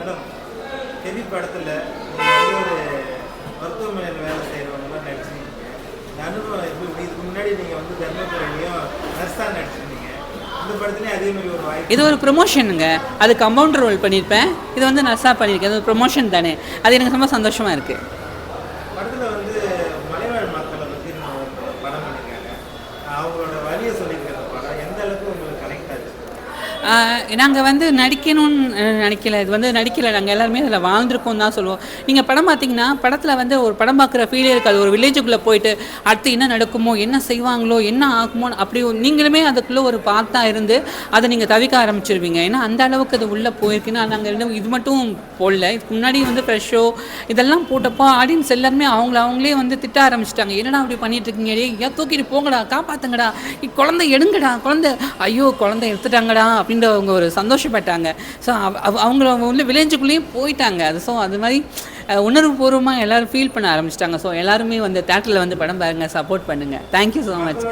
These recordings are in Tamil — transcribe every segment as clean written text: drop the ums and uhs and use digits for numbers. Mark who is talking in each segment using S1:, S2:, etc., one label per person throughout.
S1: மேடம் ஹெவி படத்தில் நீங்கள் ஒரு மருத்துவமனையில் வேலை செய்கிறவங்களாம் நடிச்சிருக்கீங்க. இந்த அனுபவம் இதுக்கு முன்னாடி நீங்கள் வந்து தர்மபுரிலையும் நர்ஸாக நடிச்சிருந்தீங்க. இந்த படத்துலேயும் அதே மாதிரி ஒரு வாய்ப்பு.
S2: இது ஒரு ப்ரொமோஷனுங்க. அது கம்பவுண்டர் ரோல் பண்ணியிருப்பேன், இது வந்து நர்ஸாக பண்ணியிருக்கேன். அது ஒரு ப்ரொமோஷன் தானே, அது எனக்கு ரொம்ப சந்தோஷமாக இருக்குது.
S1: படத்தில் வந்து மலைவாழ் மக்களை பற்றி படம் பண்ணியிருக்காங்க. அவங்களோட வழியை சொல்லியிருக்கிற படம் எந்த அளவுக்கு உங்களுக்கு கனெக்ட் ஆச்சு?
S2: நாங்கள் வந்து நடிக்கணும்னு நினைக்கல, இது வந்து நடிக்கலை, நாங்கள் எல்லாருமே அதில் வாழ்ந்துருக்கோம் தான் சொல்லுவோம். நீங்கள் படம் பார்த்தீங்கன்னா படத்தில் வந்து ஒரு படம் பார்க்குற ஃபீலே இருக்காது. ஒரு வில்லேஜுக்குள்ளே போயிட்டு அடுத்து என்ன நடக்குமோ, என்ன செய்வாங்களோ, என்ன ஆகுமோ, அப்படி நீங்களுமே அதுக்குள்ளே ஒரு பார்த்தா இருந்து அதை நீங்கள் தவிக்க ஆரம்பிச்சிருவீங்க. ஏன்னா அந்த அளவுக்கு அது உள்ளே போயிருக்குன்னா நாங்கள் இது மட்டும் போடல, இதுக்கு முன்னாடி வந்து ஃப்ரெஷ்ஷோ இதெல்லாம் போட்டப்போ ஆடியன்ஸ் எல்லாருமே அவங்களே வந்து திட்ட ஆரம்பிச்சிட்டாங்க. என்னடா அப்படி பண்ணிட்டு இருக்கீங்க, ஏன் தூக்கிட்டு போங்கடா, காப்பாற்றுங்கடா, குழந்தை எடுங்கடா, குழந்தை ஐயோ குழந்தை எடுத்துட்டாங்கடா அப்படின்ற அவங்க ஒரு சந்தோஷப்பட்டாங்க. ஸோ அவங்கள உள்ள வில்லேஜுக்குள்ளேயும் போயிட்டாங்க. அது ஸோ அது மாதிரி உணர்வுபூர்வமாக எல்லோரும் ஃபீல் பண்ண ஆரம்பிச்சிட்டாங்க. ஸோ எல்லாருமே வந்து தேட்டரில் வந்து படம் பாருங்கள், சப்போர்ட் பண்ணுங்கள். Thank you so much.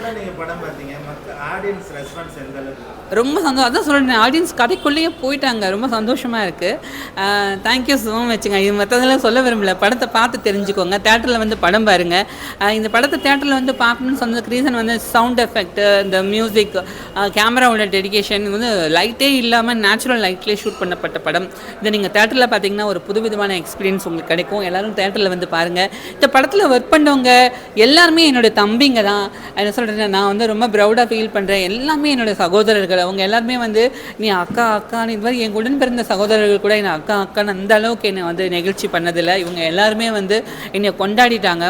S2: ரொம்ப சந்தோஷம், அதான் சொல்கிறேன், ஆடியன்ஸ் கடைக்குள்ளேயே போயிட்டாங்க. ரொம்ப சந்தோஷமாக இருக்குது. தேங்க்யூ ஸோ மச்சுங்க. இது மற்றதெல்லாம் சொல்ல விரும்பல, படத்தை பார்த்து தெரிஞ்சுக்கோங்க, தேட்டரில் வந்து படம் பாருங்கள். இந்த படத்தை தேட்டரில் வந்து பார்க்கணுன்னு சொன்னதுக்கு ரீசன் வந்து சவுண்ட் எஃபெக்ட்டு, இந்த மியூசிக், கேமராவோட டெடிகேஷன், வந்து லைட்டே இல்லாமல் நேச்சுரல் லைட்லேயே ஷூட் பண்ணப்பட்ட படம். இதை நீங்கள் தேட்டரில் பார்த்தீங்கன்னா ஒரு புதுவிதமான எக்ஸ்பீரியன்ஸ் உங்களுக்கு கிடைக்கும். எல்லோரும் தேட்டரில் வந்து பாருங்கள். இந்த படத்தில் ஒர்க் பண்ணவங்க எல்லாருமே என்னோடய தம்பிங்க தான். என்ன சொல்கிறேன், நான் வந்து ரொம்ப ப்ரௌடாக ஃபீல் பண்ணுறேன். எல்லாமே என்னோடய சகோதரர்கள். அவங்க எல்லாருமே வந்து நீ அக்கா அக்கான்னு இது மாதிரி என் உடன் பிறந்த சகோதரர்கள் கூட என்னை அக்கா அக்கான்னு அந்த அளவுக்கு என்னை வந்து நெகிழ்ச்சி பண்ணதில்லை. இவங்க எல்லாருமே வந்து என்னை கொண்டாடிட்டாங்க.